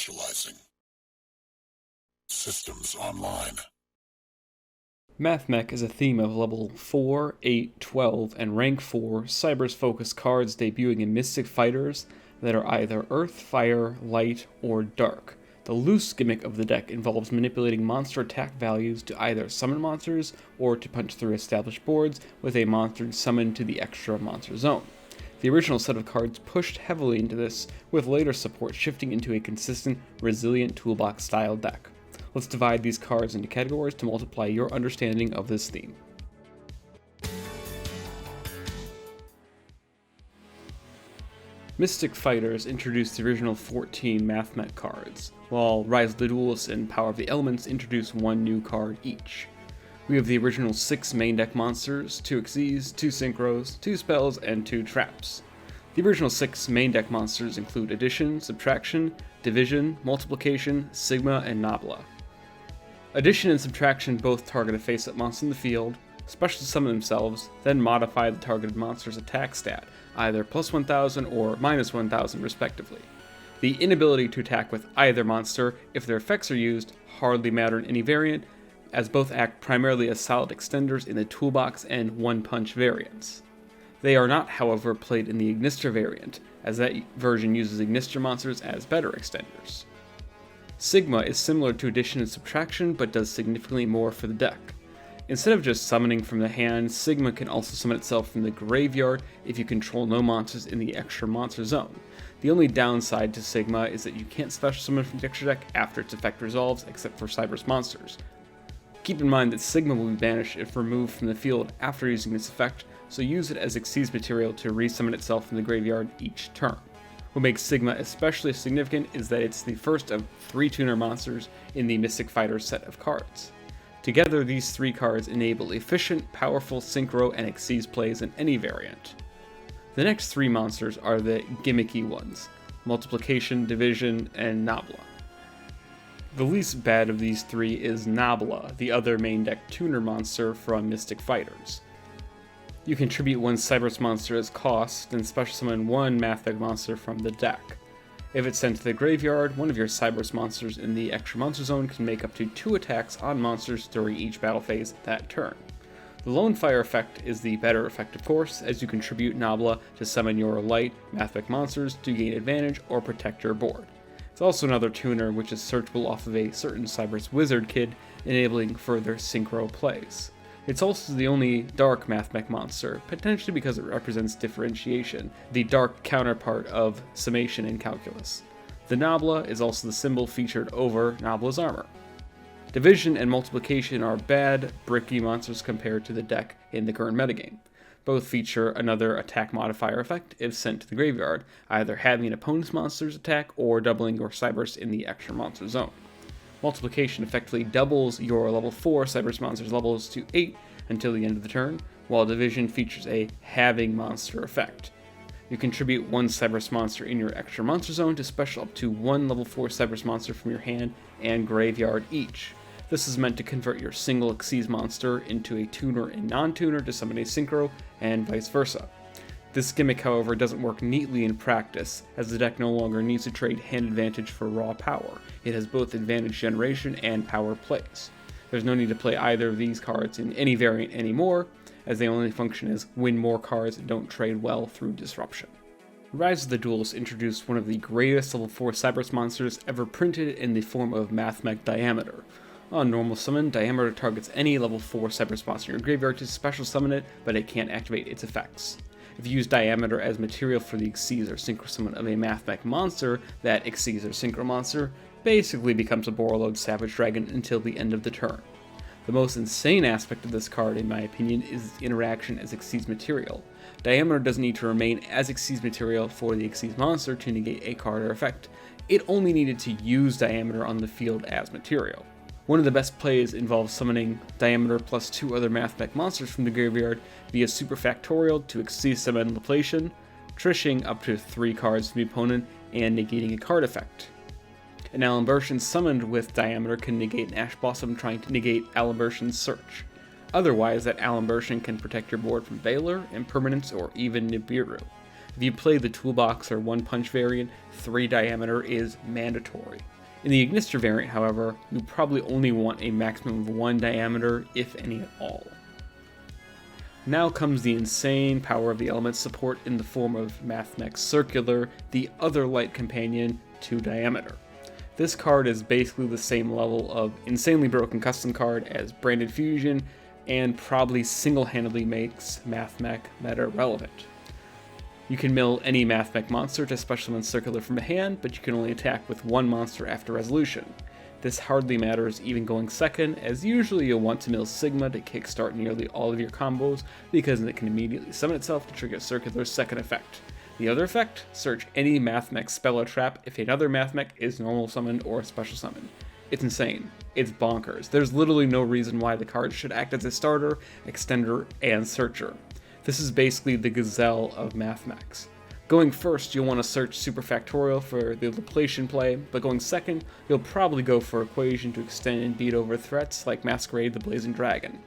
Initializing. Systems online. Mathmech is a theme of level 4, 8, 12, and rank 4 Cybers-focused cards debuting in Mystic Fighters that are either Earth, Fire, Light, or Dark. The loose gimmick of the deck involves manipulating monster attack values to either summon monsters or to punch through established boards with a monster summoned to the extra monster zone. The original set of cards pushed heavily into this, with later support shifting into a consistent, resilient toolbox-style deck. Let's divide these cards into categories to multiply your understanding of this theme. Mystic Fighters introduced the original 14 Mathmech cards, while Rise of the Duelists and Power of the Elements introduced one new card each. We have the original 6 main deck monsters, 2 Xyzs, 2 Synchros, 2 spells, and 2 traps. The original 6 main deck monsters include Addition, Subtraction, Division, Multiplication, Sigma, and Nabla. Addition and Subtraction both target a face-up monster in the field, specially summon themselves, then modify the targeted monster's attack stat, either plus 1000 or minus 1000 respectively. The inability to attack with either monster, if their effects are used, hardly matter in any variant, as both act primarily as solid extenders in the toolbox and one-punch variants. They are not, however, played in the Ignister variant, as that version uses Ignister monsters as better extenders. Sigma is similar to Addition and Subtraction, but does significantly more for the deck. Instead of just summoning from the hand, Sigma can also summon itself from the graveyard if you control no monsters in the extra monster zone. The only downside to Sigma is that you can't special summon from the extra deck after its effect resolves, except for Cybers monsters. Keep in mind that Sigma will be banished if removed from the field after using this effect, so use it as Xyz material to resummon itself from the graveyard each turn. What makes Sigma especially significant is that it's the first of 3 tuner monsters in the Mystic Fighters set of cards. Together, these 3 cards enable efficient, powerful Synchro and Xyz plays in any variant. The next 3 monsters are the gimmicky ones, Multiplication, Division, and Nabla. The least bad of these 3 is Nabla, the other main deck tuner monster from Mystic Fighters. You contribute 1 Cybers monster as cost, and special summon 1 Mathmech monster from the deck. If it's sent to the graveyard, one of your Cybers monsters in the extra monster zone can make up to 2 attacks on monsters during each battle phase that turn. The Lone Fire effect is the better effect, of course, as you contribute Nabla to summon your light Mathmech monsters to gain advantage or protect your board. It's also another tuner which is searchable off of a certain Cybers Wizard kid, enabling further synchro plays. It's also the only dark Mathmech monster, potentially because it represents differentiation, the dark counterpart of summation in calculus. The Nabla is also the symbol featured over Nabla's armor. Division and Multiplication are bad, bricky monsters compared to the deck in the current metagame. Both feature another attack modifier effect if sent to the graveyard, either having an opponent's monster's attack or doubling your Cybers in the extra monster zone. Multiplication effectively doubles your level 4 Cybers monsters levels to 8 until the end of the turn, while Division features a halving monster effect. You contribute 1 Cybers monster in your extra monster zone to special up to 1 level 4 Cybers monster from your hand and graveyard each. This is meant to convert your single Xyz monster into a tuner and non-tuner to summon a Synchro, and vice versa. This gimmick, however, doesn't work neatly in practice, as the deck no longer needs to trade hand advantage for raw power. It has both advantage generation and power plays. There's no need to play either of these cards in any variant anymore, as they only function as win more cards and don't trade well through disruption. Rise of the Duelists introduced one of the greatest level 4 Cybers monsters ever printed in the form of Mathmech Diameter. On normal summon, Diameter targets any level 4 Cybers monster in your graveyard to special summon it, but it can't activate its effects. If you use Diameter as material for the Xyz or Synchro summon of a Mathmech monster, that Xyz or Synchro monster basically becomes a Borreload Savage Dragon until the end of the turn. The most insane aspect of this card, in my opinion, is its interaction as Xyz material. Diameter doesn't need to remain as Xyz material for the Xyz monster to negate a card or effect. It only needed to use Diameter on the field as material. One of the best plays involves summoning Diameter plus 2 other Mathmech monsters from the graveyard via Superfactorial to Xyz summon Laplation, trishing up to 3 cards from the opponent and negating a card effect. An Alimbertion summoned with Diameter can negate an Ash Blossom trying to negate Alimbertion's Search. Otherwise, that Alimbertion can protect your board from Valor, Impermanence, or even Nibiru. If you play the Toolbox or One Punch variant, 3 diameter is mandatory. In the Ignister variant, however, you probably only want a maximum of 1 diameter, if any at all. Now comes the insane power of the elements support in the form of Mathmech Circular, the other light companion, 2 diameter. This card is basically the same level of insanely broken custom card as Branded Fusion, and probably single-handedly makes Mathmech meta relevant. You can mill any Mathmech monster to special summon Circular from a hand, but you can only attack with 1 monster after resolution. This hardly matters even going second, as usually you'll want to mill Sigma to kickstart nearly all of your combos, because it can immediately summon itself to trigger Circular's second effect. The other effect, search any Mathmech spell or trap if another Mathmech is normal summoned or special summoned. It's insane. It's bonkers. There's literally no reason why the card should act as a starter, extender, and searcher. This is basically the gazelle of Mathmechs. Going first, you'll want to search Superfactorial for the Laplacian play, but going second, you'll probably go for Equation to extend and beat over threats like Masquerade the Blazing Dragon.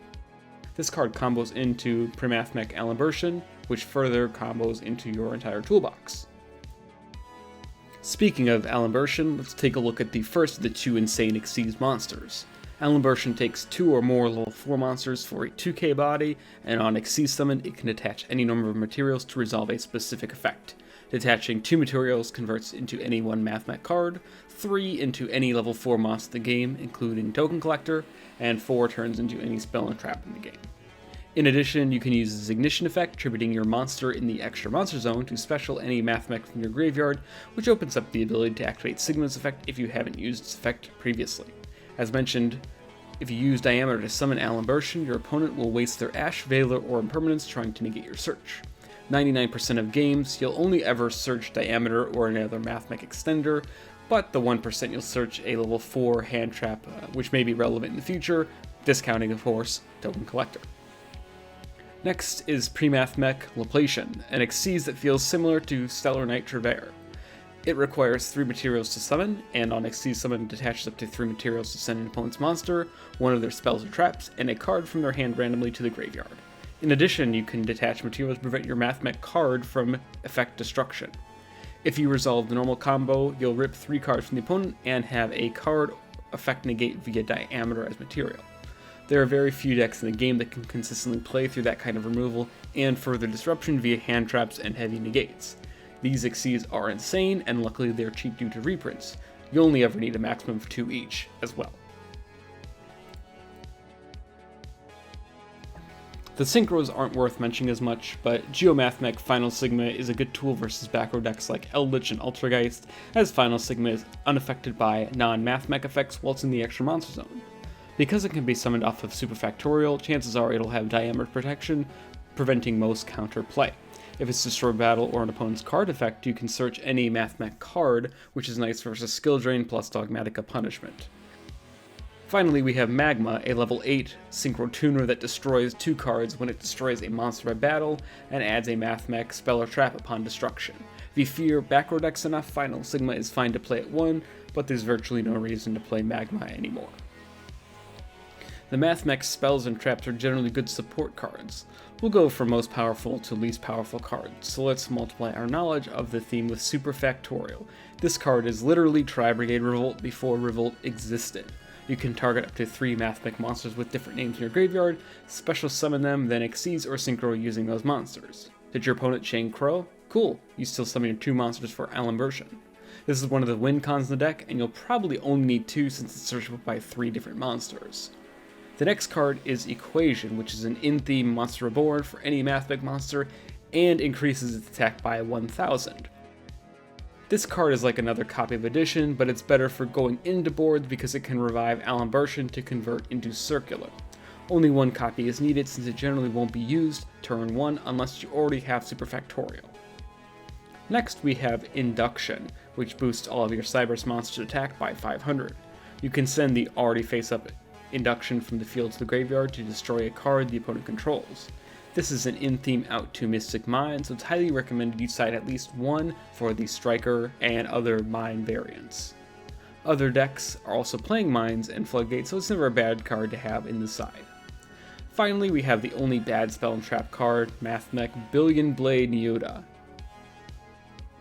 This card combos into Pre-Mathmech Alimbertion, which further combos into your entire toolbox. Speaking of Alimbertion, let's take a look at the first of the 2 insane Xyz monsters. Alimbertion takes 2 or more level 4 monsters for a 2k body, and on Xyz summon it can detach any number of materials to resolve a specific effect. Detaching 2 materials converts into any 1 Mathmech card, 3 into any level 4 monster in the game, including Token Collector, and 4 turns into any spell and trap in the game. In addition, you can use this Ignition effect, attributing your monster in the extra monster zone to special any Mathmech from your graveyard, which opens up the ability to activate Sigma's effect if you haven't used its effect previously. As mentioned, if you use Diameter to summon Alimbertion, your opponent will waste their Ash, Veiler, or Impermanence trying to negate your search. 99% of games, you'll only ever search Diameter or another Mathmech extender, but the 1% you'll search a level 4 hand trap, which may be relevant in the future, discounting, of course, Token Collector. Next is Pre-Mathmech Laplacian, an Xyz that feels similar to Stellar Knight Trevair. It requires 3 materials to summon, and on Xyz summon detaches up to 3 materials to send an opponent's monster, 1 of their spells or traps, and a card from their hand randomly to the graveyard. In addition, you can detach materials to prevent your Mathmech card from effect destruction. If you resolve the normal combo, you'll rip 3 cards from the opponent and have a card effect negate via Diameter as material. There are very few decks in the game that can consistently play through that kind of removal and further disruption via hand traps and heavy negates. These Xyz are insane, and luckily they're cheap due to reprints. You only ever need a maximum of 2 each as well. The synchros aren't worth mentioning as much, but Geomathmech Final Sigma is a good tool versus back row decks like Eldritch and Ultrageist, as Final Sigma is unaffected by non-Mathmech effects while it's in the extra monster zone. Because it can be summoned off of Superfactorial, chances are it'll have Diameter protection, preventing most counter play. If it's Destroy Battle or an opponent's card effect, you can search any Mathmech card, which is nice versus Skill Drain plus Dogmatica Punishment. Finally, we have Magma, a level 8 Synchro Tuner that destroys 2 cards when it destroys a monster by battle, and adds a Mathmech spell or trap upon destruction. If you fear back row decks enough, Final Sigma is fine to play at 1, but there's virtually no reason to play Magma anymore. The Mathmech spells and traps are generally good support cards. We'll go from most powerful to least powerful cards, so let's multiply our knowledge of the theme with Superfactorial. This card is literally Tri-Brigade Revolt before Revolt existed. You can target up to 3 Mathmech monsters with different names in your graveyard, special summon them, then Xyz or Synchro using those monsters. Did your opponent chain Crow? Cool, you still summon your 2 monsters for Alimbertion. This is one of the win cons in the deck, and you'll probably only need 2 since it's searchable by 3 different monsters. The next card is Equation, which is an in-theme Monster Reborn for any Mathmech monster, and increases its attack by 1000. This card is like another copy of Addition, but it's better for going into boards because it can revive Alimbertion to convert into Circular. Only 1 copy is needed since it generally won't be used turn 1 unless you already have Superfactorial. Next we have Induction, which boosts all of your Cyberse monsters' attack by 500. You can send the already face-up Induction from the field to the graveyard to destroy a card the opponent controls. This is an in-theme out to Mystic Mine, so it's highly recommended you side at least 1 for the Striker and other Mine variants. Other decks are also playing Mines and Floodgates, so it's never a bad card to have in the side. Finally, we have the only bad spell and trap card, Mathmech Billion Blade Nyuta.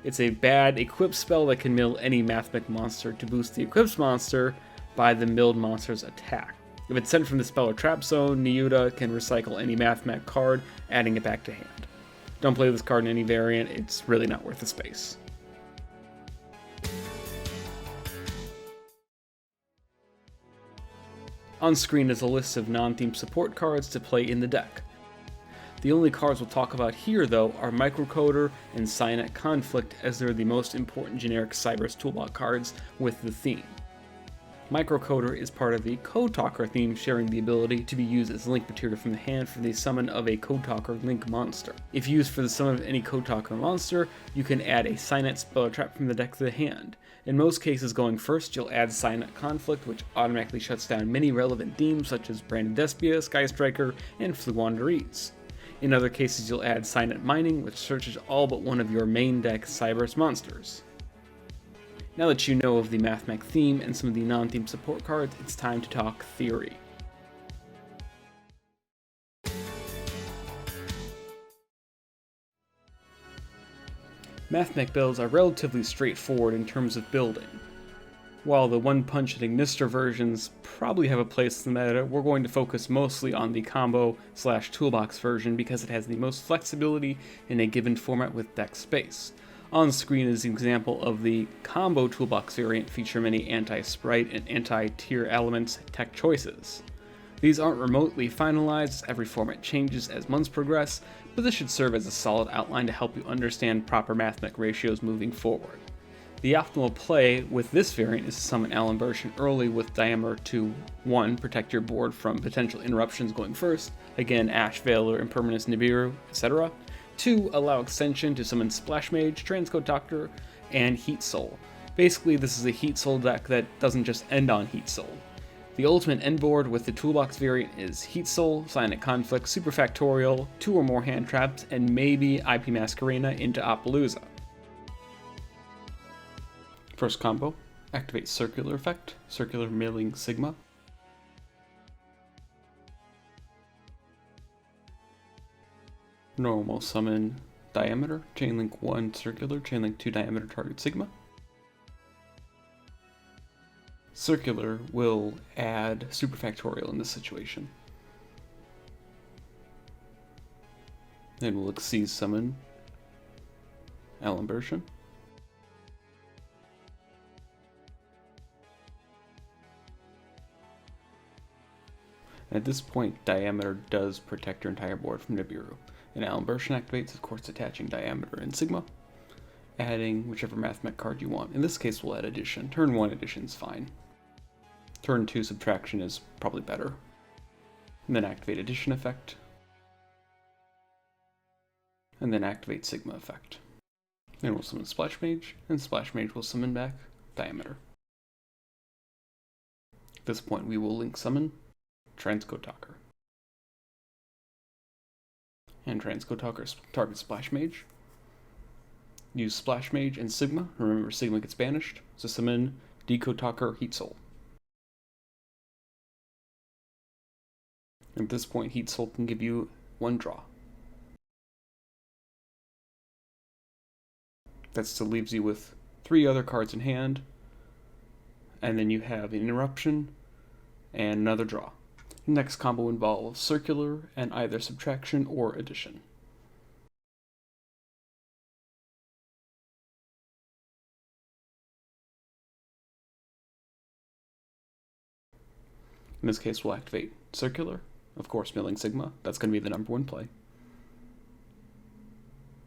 It's a bad equip spell that can mill any Mathmech monster to boost the equipped monster by the milled monster's attack. If it's sent from the spell or trap zone, Yugioh can recycle any Mathmech card, adding it back to hand. Don't play this card in any variant, it's really not worth the space. On screen is a list of non-themed support cards to play in the deck. The only cards we'll talk about here, though, are Microcoder and Psioneer Conflict, as they're the most important generic Cyberse Toolbox cards with the theme. Microcoder is part of the Code Talker theme, sharing the ability to be used as link material from the hand for the summon of a Code Talker link monster. If used for the summon of any Code Talker monster, you can add a Psioneer spell or trap from the deck to the hand. In most cases, going first, you'll add Psioneer Conflict, which automatically shuts down many relevant themes such as Branded Despia, Sky Striker, and Fluwanderese. In other cases, you'll add Psioneer Mining, which searches all but one of your main deck Cyberse monsters. Now that you know of the Mathmech theme and some of the non-themed support cards, it's time to talk theory. Mathmech builds are relatively straightforward in terms of building. While the One Punch and Ignister versions probably have a place in the meta, we're going to focus mostly on the combo/toolbox version because it has the most flexibility in a given format with deck space. On screen is an example of the combo toolbox variant, feature many anti-sprite and anti-tier elements tech choices. These aren't remotely finalized as every format changes as months progress, but this should serve as a solid outline to help you understand proper Mathmech ratios moving forward. The optimal play with this variant is to summon Alimbertion early with diameter to 1, protect your board from potential interruptions going first, again Ash Veiler, Impermanence Nibiru, etc. 2, allow extension to summon Splash Mage, Transcode Doctor, and Heat Soul. Basically, this is a Heat Soul deck that doesn't just end on Heat Soul. The ultimate end board with the toolbox variant is Heat Soul, Psioneer Conflict, Super Factorial, 2 or more hand traps, and maybe IP Masquerena into Appaloosa. First combo, activate Circular Effect, Circular Milling Sigma. Normal summon Diameter, Chainlink 1 Circular, Chainlink 2 Diameter target Sigma. Circular will add Super Factorial in this situation. Then we'll Xyz summon Alimbertion. At this point, Diameter does protect your entire board from Nibiru. And Alimbertion activates, of course, attaching Diameter and Sigma, adding whichever Mathmech card you want. In this case, we'll add Addition. Turn 1 Addition is fine. Turn 2 Subtraction is probably better. And then activate Addition effect. And then activate Sigma effect. Then we'll summon Splash Mage, and Splash Mage will summon back Diameter. At this point, we will link summon Transcode Talker. And Transcode Talker target Splash Mage. Use Splash Mage and Sigma. Remember, Sigma gets banished, so summon Decode Talker Heat Soul. At this point, Heat Soul can give you 1 draw. That still leaves you with 3 other cards in hand, and then you have an Interruption and another draw. Next combo involves Circular and either Subtraction or Addition. In this case, we'll activate Circular, of course milling Sigma, that's going to be the #1 play.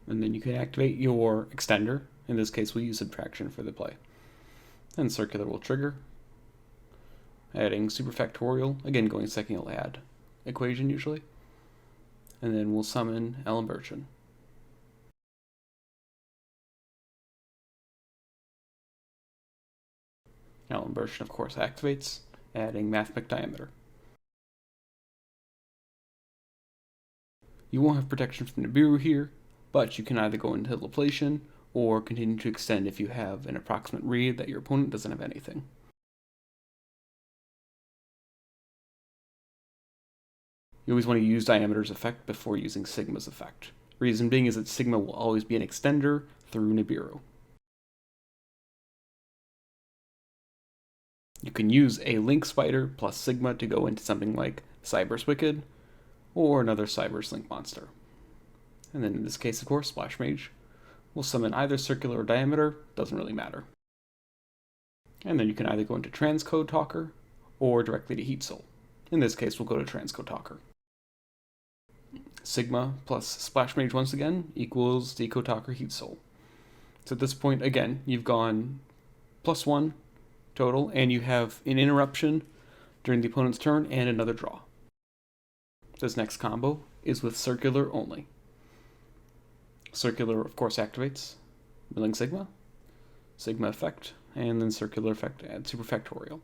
And then you can activate your Extender, in this case we'll use Subtraction for the play. And Circular will trigger, adding Super Factorial, again going second, you'll add Equation usually, and then we'll summon Alimbertion. Alimbertion of course activates, adding Mathmech Diameter. You won't have protection from Nibiru here, but you can either go into Laplation or continue to extend if you have an approximate read that your opponent doesn't have anything. You always want to use Diameter's effect before using Sigma's effect. Reason being is that Sigma will always be an extender through Nibiru. You can use a Link Spider plus Sigma to go into something like Cyber's Wicked, or another Cyber's Link monster. And then in this case, of course, Splash Mage will summon either Circular or Diameter, doesn't really matter. And then you can either go into Transcode Talker, or directly to Heat Soul. In this case, we'll go to Transcode Talker. Sigma plus Splash Mage once again equals Decode Talker Heat Soul. So at this point, again, you've gone +1 total, and you have an interruption during the opponent's turn and another draw. This next combo is with Circular only. Circular, of course, activates Milling Sigma, Sigma effect, and then Circular effect adds Super Factorial.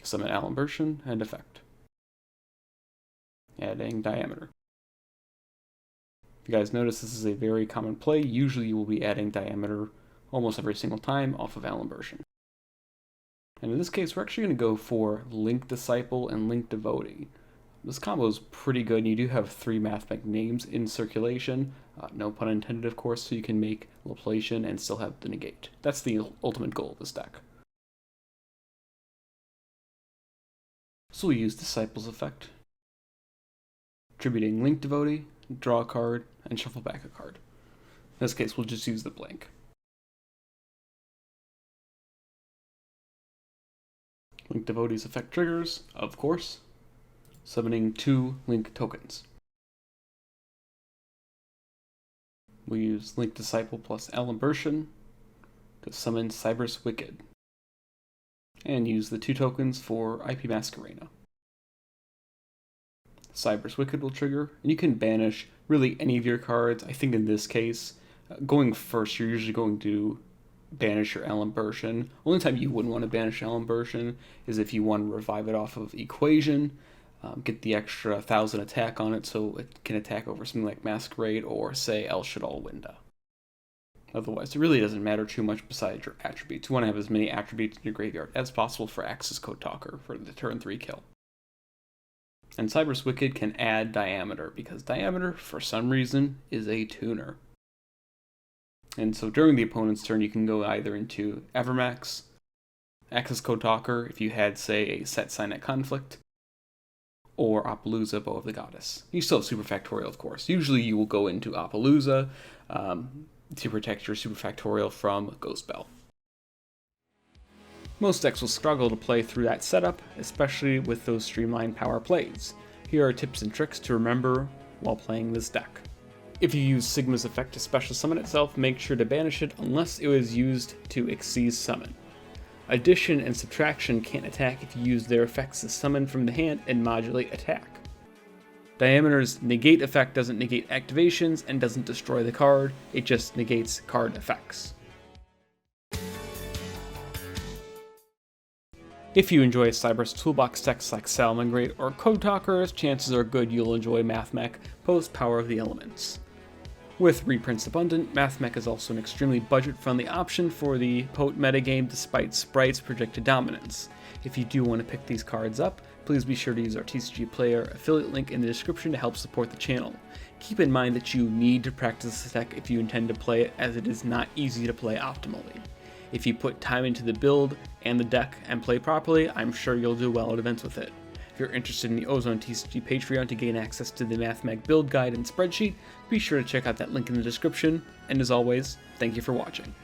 Summon Alimbertion and effect, adding Diameter. If you guys notice, this is a very common play. Usually you will be adding Diameter almost every single time off of Alimbertion. And in this case, we're actually going to go for Link Disciple and Link Devotee. This combo is pretty good, and you do have 3 Mathmech names in circulation. No pun intended, of course, so you can make Laplation and still have the negate. That's the ultimate goal of this deck. So we'll use Disciple's effect, attributing Link Devotee, draw a card, and shuffle back a card. In this case, we'll just use the blank. Link Devotee's effect triggers, of course, summoning 2 Link tokens. We'll use Link Disciple plus Alimbertion to summon Cyber's Wicked, and use the 2 tokens for IP Masquerena. Cyber's Wicked will trigger, and you can banish really any of your cards. I think in this case, going first, you're usually going to banish your Alimbertion. Only time you wouldn't want to banish Alimbertion is if you want to revive it off of Equation, get the extra 1000 attack on it so it can attack over something like Masquerade or, say, El Shaddoll Winda. Otherwise, it really doesn't matter too much besides your attributes. You want to have as many attributes in your graveyard as possible for Axis Code Talker for the turn 3 kill. And Cyber's Wicked can add Diameter, because Diameter, for some reason, is a tuner. And so during the opponent's turn, you can go either into Evermax, Axis Code Talker, if you had, say, a set sign at Conflict, or Appaloosa, Bow of the Goddess. You still have Super Factorial, of course. Usually you will go into Appaloosa to protect your Super Factorial from Ghost Bell. Most decks will struggle to play through that setup, especially with those streamlined power plays. Here are tips and tricks to remember while playing this deck. If you use Sigma's effect to special summon itself, make sure to banish it unless it was used to Xyz summon. Addition and Subtraction can't attack if you use their effects to summon from the hand and modulate attack. Diameter's negate effect doesn't negate activations and doesn't destroy the card, it just negates card effects. If you enjoy Cyber's toolbox decks like Salamangreat or Code Talkers, chances are good you'll enjoy Mathmech post Power of the Elements. With reprints abundant, Mathmech is also an extremely budget-friendly option for the Pote metagame despite Sprite's projected dominance. If you do want to pick these cards up, please be sure to use our TCG Player affiliate link in the description to help support the channel. Keep in mind that you need to practice this deck if you intend to play it, as it is not easy to play optimally. If you put time into the build and the deck and play properly, I'm sure you'll do well at events with it. If you're interested in the OzoneTCG Patreon to gain access to the Mathmech build guide and spreadsheet, be sure to check out that link in the description, and as always, thank you for watching.